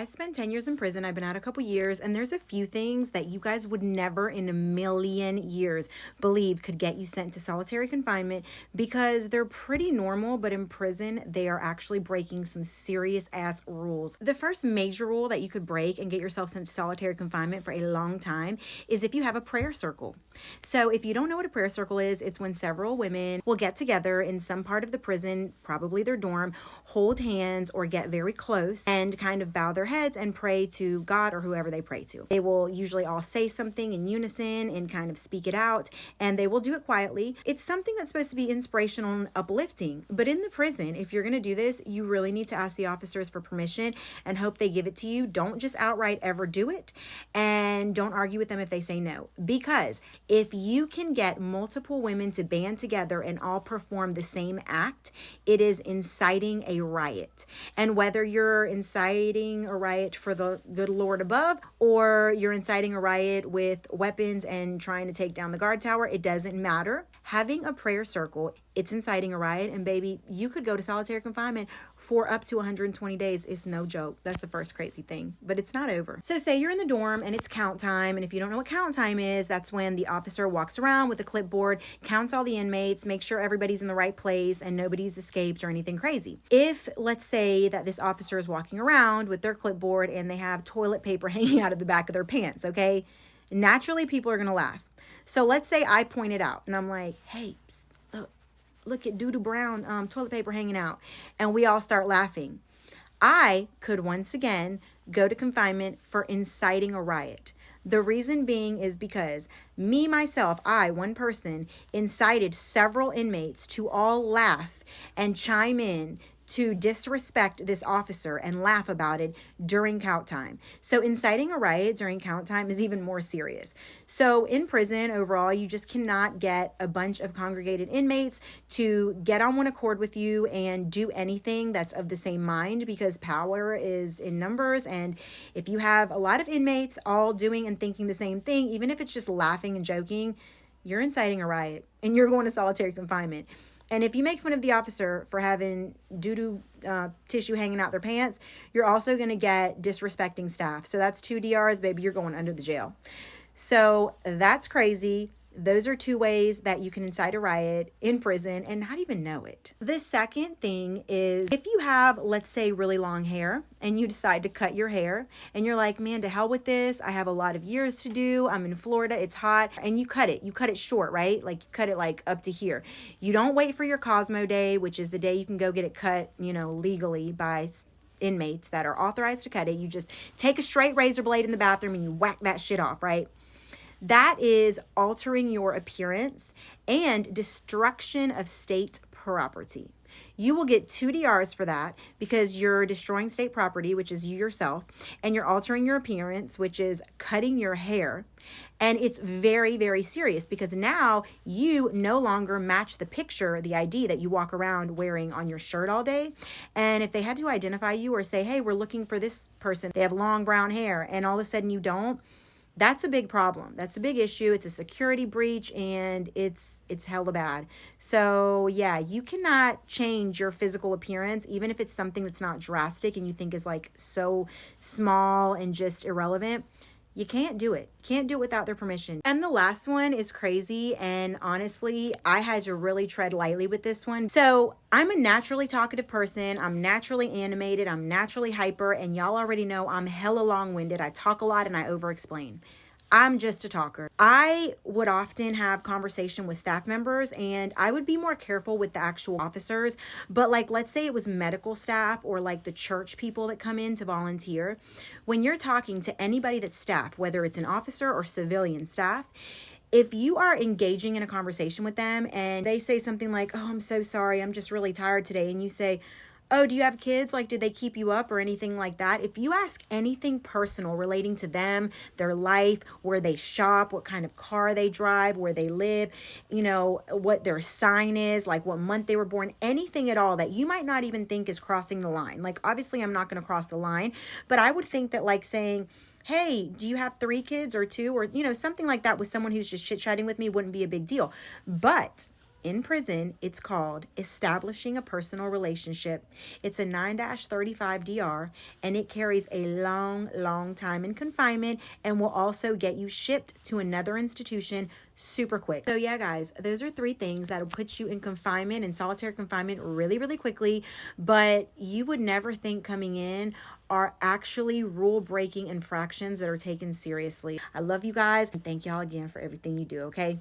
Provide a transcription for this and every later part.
I spent 10 years in prison. I've been out a couple years, and there's a few things that you guys would never in a million years believe could get you sent to solitary confinement because they're pretty normal, but in prison, they are actually breaking some serious ass rules. The first major rule that you could break and get yourself sent to solitary confinement for a long time is if you have a prayer circle. So if you don't know what a prayer circle is, it's when several women will get together in some part of the prison, probably their dorm, hold hands or get very close and kind of bow their heads and pray to God or whoever they pray to. They will usually all say something in unison and kind of speak it out, and they will do it quietly. It's something that's supposed to be inspirational and uplifting, but in the prison, if you're going to do this, you really need to ask the officers for permission and hope they give it to you. Don't just outright ever do it, and don't argue with them if they say no, because if you can get multiple women to band together and all perform the same act, it is inciting a riot. And whether you're inciting a riot for the good Lord above, or you're inciting a riot with weapons and trying to take down the guard tower, it doesn't matter. Having a prayer circle, it's inciting a riot, and baby, you could go to solitary confinement for up to 120 days. It's no joke. That's the first crazy thing, but it's not over. So say you're in the dorm and it's count time, and if you don't know what count time is, that's when the officer walks around with a clipboard, counts all the inmates, makes sure everybody's in the right place and nobody's escaped or anything crazy. If, let's say that this officer is walking around with their clipboard and they have toilet paper hanging out of the back of their pants, okay? Naturally, people are going to laugh. So let's say I point it out and I'm like, hey, look at doo-doo brown toilet paper hanging out. And we all start laughing. I could once again go to confinement for inciting a riot. The reason being is because me, myself, one person, incited several inmates to all laugh and chime in to disrespect this officer and laugh about it during count time. So inciting a riot during count time is even more serious. So in prison overall, you just cannot get a bunch of congregated inmates to get on one accord with you and do anything that's of the same mind, because power is in numbers. And if you have a lot of inmates all doing and thinking the same thing, even if it's just laughing and joking, you're inciting a riot and you're going to solitary confinement. And if you make fun of the officer for having doo-doo tissue hanging out their pants, you're also going to get disrespecting staff. So that's 2 DRs, baby. You're going under the jail. So that's crazy. Those are 2 ways that you can incite a riot in prison and not even know it. The second thing is if you have, let's say, really long hair and you decide to cut your hair and you're like, man, to hell with this. I have a lot of years to do. I'm in Florida. It's hot. And you cut it. You cut it short, right? Like you cut it like up to here. You don't wait for your Cosmo day, which is the day you can go get it cut, legally by inmates that are authorized to cut it. You just take a straight razor blade in the bathroom and you whack that shit off, right? That is altering your appearance and destruction of state property. You will get 2 DRs for that because you're destroying state property, which is you yourself, and you're altering your appearance, which is cutting your hair. And it's very, very serious because now you no longer match the picture, the ID that you walk around wearing on your shirt all day. And if they had to identify you or say, hey, we're looking for this person, they have long brown hair, and all of a sudden you don't, that's a big problem. That's a big issue. It's a security breach and it's hella bad. So yeah, you cannot change your physical appearance, even if it's something that's not drastic and you think is like so small and just irrelevant. You can't do it. Can't do it without their permission. And the last one is crazy. And honestly, I had to really tread lightly with this one. So I'm a naturally talkative person. I'm naturally animated. I'm naturally hyper. And y'all already know I'm hella long-winded. I talk a lot and I over-explain. I'm just a talker. I would often have conversation with staff members and I would be more careful with the actual officers. But like, let's say it was medical staff or like the church people that come in to volunteer. When you're talking to anybody that's staff, whether it's an officer or civilian staff, if you are engaging in a conversation with them and they say something like, oh, I'm so sorry, I'm just really tired today. And you say, oh, do you have kids? Like, did they keep you up or anything like that? If you ask anything personal relating to them, their life, where they shop, what kind of car they drive, where they live, what their sign is, like what month they were born, anything at all that you might not even think is crossing the line. Like, obviously, I'm not going to cross the line, but I would think that like saying, hey, do you have 3 kids or 2 or, something like that with someone who's just chit-chatting with me wouldn't be a big deal. But in prison, it's called Establishing a Personal Relationship. It's a 9-35 DR, and it carries a long time in confinement and will also get you shipped to another institution super quick. So yeah, guys, those are 3 things that'll put you in confinement, in solitary confinement really quickly, but you would never think coming in are actually rule-breaking infractions that are taken seriously. I love you guys, and thank y'all again for everything you do, okay?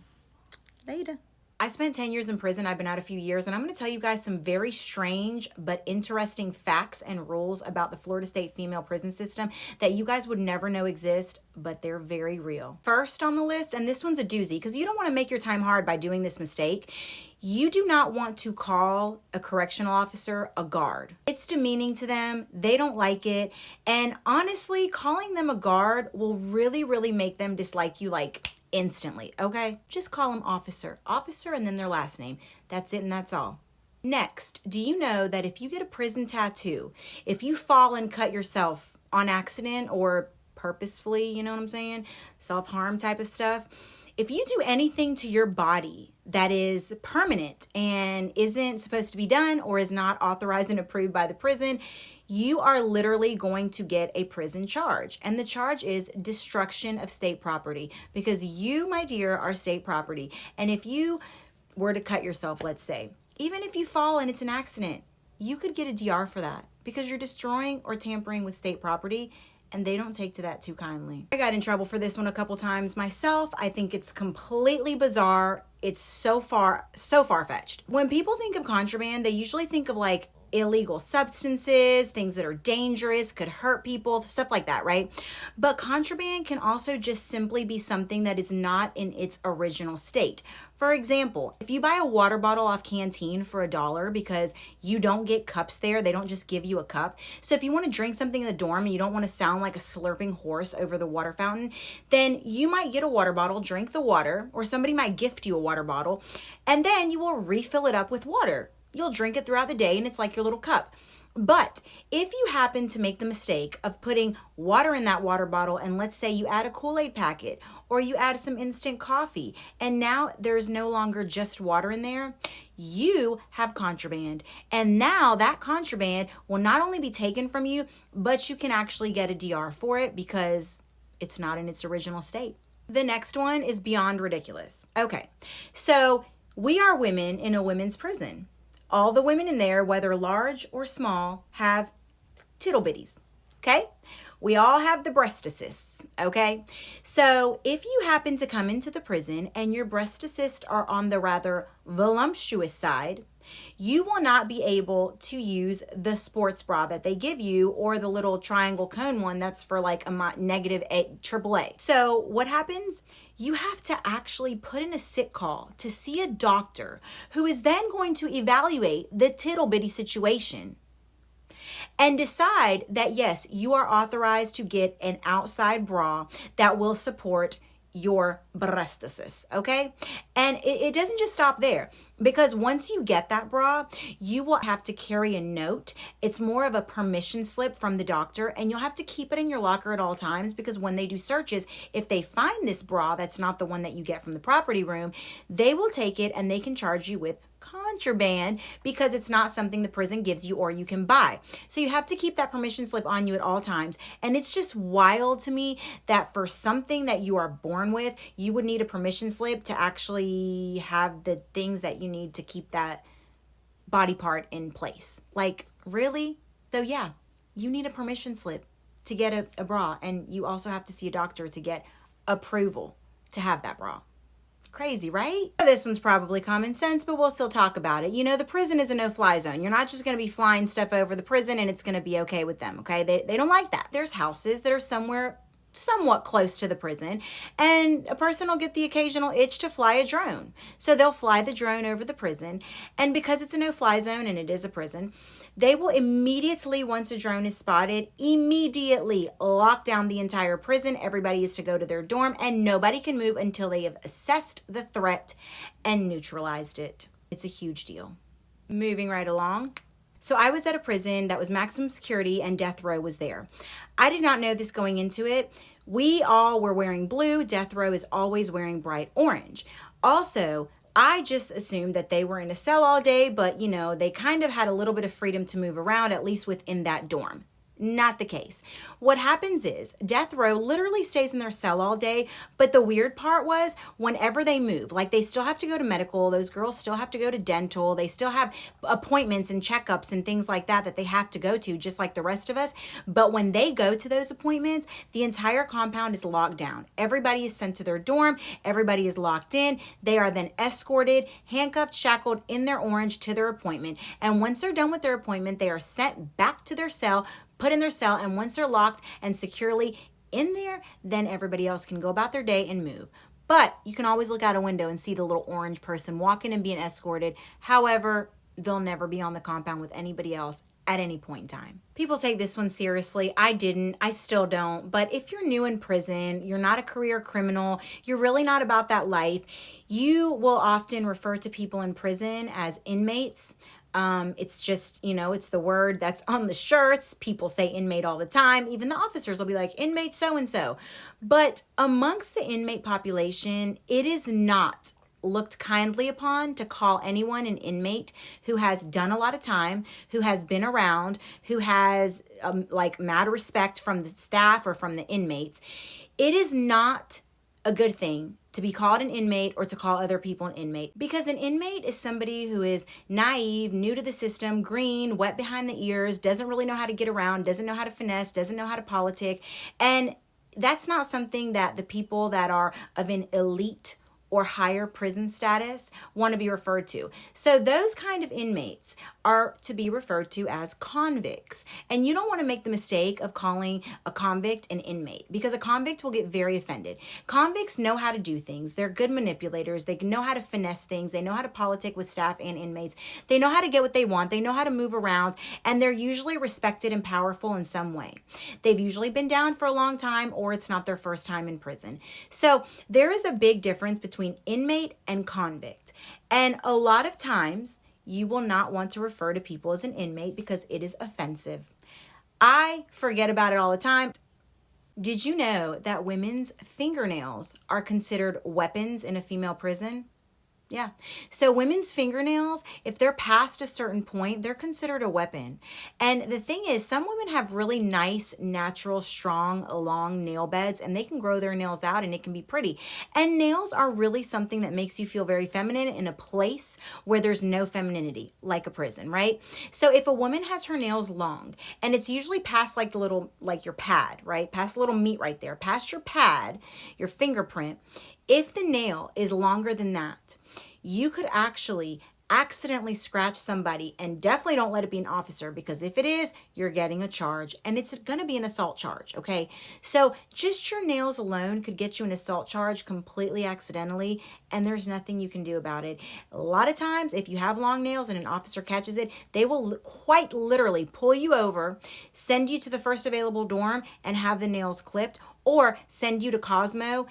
Later. I spent 10 years in prison. I've been out a few years, and I'm going to tell you guys some very strange but interesting facts and rules about the Florida State female prison system that you guys would never know exist, but they're very real. First on the list, and this one's a doozy because you don't want to make your time hard by doing this mistake, you do not want to call a correctional officer a guard. It's demeaning to them. They don't like it. And honestly, calling them a guard will really make them dislike you like instantly, okay? Just call them officer. Officer and then their last name. That's it and that's all. Next, do you know that if you get a prison tattoo, if you fall and cut yourself on accident or purposefully, you know what I'm saying? Self-harm type of stuff. If you do anything to your body that is permanent and isn't supposed to be done or is not authorized and approved by the prison, you are literally going to get a prison charge. And the charge is destruction of state property because you, my dear, are state property. And if you were to cut yourself, let's say, even if you fall and it's an accident, you could get a DR for that because you're destroying or tampering with state property, and they don't take to that too kindly. I got in trouble for this one a couple times myself. I think it's completely bizarre. It's so far-fetched. When people think of contraband, they usually think of like illegal substances, things that are dangerous, could hurt people, stuff like that, right? But contraband can also just simply be something that is not in its original state. For example, if you buy a water bottle off Canteen for $1 because you don't get cups there, they don't just give you a cup. So if you want to drink something in the dorm and you don't want to sound like a slurping horse over the water fountain, then you might get a water bottle, drink the water, or somebody might gift you a water bottle, and then you will refill it up with water. You'll drink it throughout the day and it's like your little cup. But if you happen to make the mistake of putting water in that water bottle, and let's say you add a Kool-Aid packet or you add some instant coffee, and now there's no longer just water in there, you have contraband. And now that contraband will not only be taken from you, but you can actually get a DR for it because it's not in its original state. The next one is beyond ridiculous. Okay, so we are women in a women's prison. All the women in there, whether large or small, have tittle bitties, okay? We all have the breasticysts, okay? So if you happen to come into the prison and your breasticysts are on the rather voluptuous side, you will not be able to use the sports bra that they give you or the little triangle cone one that's for like a negative AAA. So what happens? You have to actually put in a sick call to see a doctor who is then going to evaluate the tittle bitty situation and decide that yes, you are authorized to get an outside bra that will support your breasticis, okay? And it doesn't just stop there, because once you get that bra, you will have to carry a note. It's more of a permission slip from the doctor, and you'll have to keep it in your locker at all times, because when they do searches, if they find this bra that's not the one that you get from the property room, they will take it and they can charge you with contraband because it's not something the prison gives you or you can buy. So you have to keep that permission slip on you at all times. And it's just wild to me that for something that you are born with, you would need a permission slip to actually have the things that you need to keep that body part in place. Like, really? So yeah, you need a permission slip to get a bra, and you also have to see a doctor to get approval to have that bra. Crazy, right? This one's probably common sense, but we'll still talk about it. You know, the prison is a no-fly zone. You're not just going to be flying stuff over the prison and it's going to be okay with them, okay? They don't like that. There's houses that are somewhat close to the prison, and a person will get the occasional itch to fly a drone. So they'll fly the drone over the prison, and because it's a no-fly zone and it is a prison, they will immediately, once a drone is spotted, immediately lock down the entire prison. Everybody is to go to their dorm, and nobody can move until they have assessed the threat and neutralized it. It's a huge deal. Moving right along. So I was at a prison that was maximum security and death row was there. I did not know this going into it. We all were wearing blue. Death row is always wearing bright orange. Also, I just assumed that they were in a cell all day, but they kind of had a little bit of freedom to move around, at least within that dorm. Not the case. What happens is death row literally stays in their cell all day. But the weird part was whenever they move, like they still have to go to medical, those girls still have to go to dental, they still have appointments and checkups and things like that they have to go to, just like the rest of us. But when they go to those appointments, the entire compound is locked down. Everybody is sent to their dorm. Everybody is locked in. They are then escorted, handcuffed, shackled in their orange to their appointment. And once they're done with their appointment, they are sent back to their cell, put in their cell, and once they're locked and securely in there, then everybody else can go about their day and move. But you can always look out a window and see the little orange person walking and being escorted. However, they'll never be on the compound with anybody else at any point in time. People take this one seriously. I didn't. I still don't. But if you're new in prison, you're not a career criminal, you're really not about that life, you will often refer to people in prison as inmates. It's just, it's the word that's on the shirts. People say inmate all the time. Even the officers will be like, inmate so-and-so. But amongst the inmate population, it is not looked kindly upon to call anyone an inmate who has done a lot of time, who has been around, who has mad respect from the staff or from the inmates. It is not a good thing to be called an inmate or to call other people an inmate, because an inmate is somebody who is naive, new to the system, green, wet behind the ears, doesn't really know how to get around, doesn't know how to finesse, doesn't know how to politic. And that's not something that the people that are of an elite or higher prison status want to be referred to. So those kind of inmates are to be referred to as convicts. And you don't want to make the mistake of calling a convict an inmate, because a convict will get very offended. Convicts know how to do things. They're good manipulators. They know how to finesse things. They know how to politic with staff and inmates. They know how to get what they want. They know how to move around, and they're usually respected and powerful in some way. They've usually been down for a long time, or it's not their first time in prison. So there is a big difference between inmate and convict. And a lot of times you will not want to refer to people as an inmate because it is offensive. I forget about it all the time. Did you know that women's fingernails are considered weapons in a female prison? Yeah. So women's fingernails, if they're past a certain point, they're considered a weapon. And the thing is, some women have really nice, natural, strong, long nail beds, and they can grow their nails out and it can be pretty. And nails are really something that makes you feel very feminine in a place where there's no femininity, like a prison, right? So if a woman has her nails long, and it's usually past like the little, like your pad, right? Past the little meat right there, past your pad, your fingerprint. If the nail is longer than that, you could actually accidentally scratch somebody, and definitely don't let it be an officer, because if it is, you're getting a charge, and it's going to be an assault charge, okay? So just your nails alone could get you an assault charge completely accidentally, and there's nothing you can do about it. A lot of times, if you have long nails and an officer catches it, they will quite literally pull you over, send you to the first available dorm, and have the nails clipped, or send you to Cosmo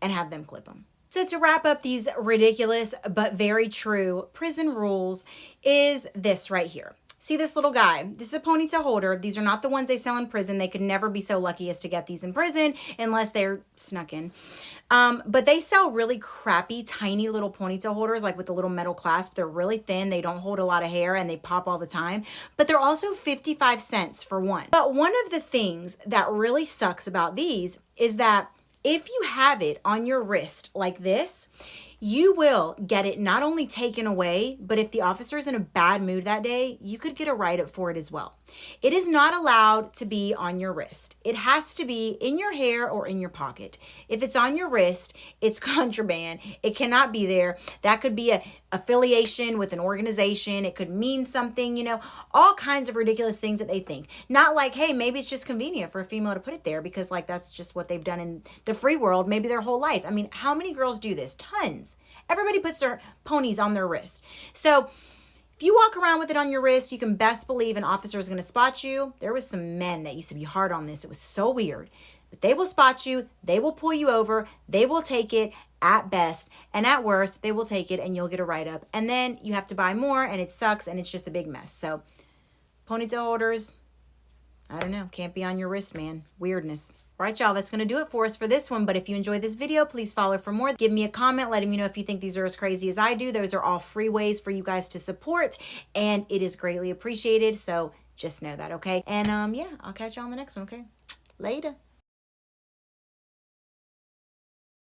and have them clip them. So to wrap up these ridiculous but very true prison rules is this right here. See this little guy? This is a ponytail holder. These are not the ones they sell in prison. They could never be so lucky as to get these in prison unless they're snuck in. But they sell really crappy, tiny little ponytail holders, like with a little metal clasp. They're really thin. They don't hold a lot of hair and they pop all the time. But they're also 55 cents for one. But one of the things that really sucks about these is that if you have it on your wrist like this, you will get it not only taken away, but if the officer is in a bad mood that day, you could get a write-up for it as well. It is not allowed to be on your wrist. It has to be in your hair or in your pocket. If it's on your wrist, it's contraband. It cannot be there. That could be a affiliation with an organization. It could mean something, all kinds of ridiculous things that they think. Not like, hey, maybe it's just convenient for a female to put it there because that's just what they've done in the free world, maybe their whole life. I mean, how many girls do this? Tons. Everybody puts their ponies on their wrist. So if you walk around with it on your wrist, you can best believe an officer is going to spot you. There was some men that used to be hard on this. It was so weird. But they will spot you. They will pull you over. They will take it at best. And at worst, they will take it and you'll get a write-up. And then you have to buy more and it sucks and it's just a big mess. So ponytail holders, I don't know. Can't be on your wrist, man. Weirdness. All right, y'all, that's going to do it for us for this one. But if you enjoyed this video, please follow for more. Give me a comment letting me know if you think these are as crazy as I do. Those are all free ways for you guys to support, and it is greatly appreciated. So just know that, okay? And yeah, I'll catch you on the next one, okay? Later.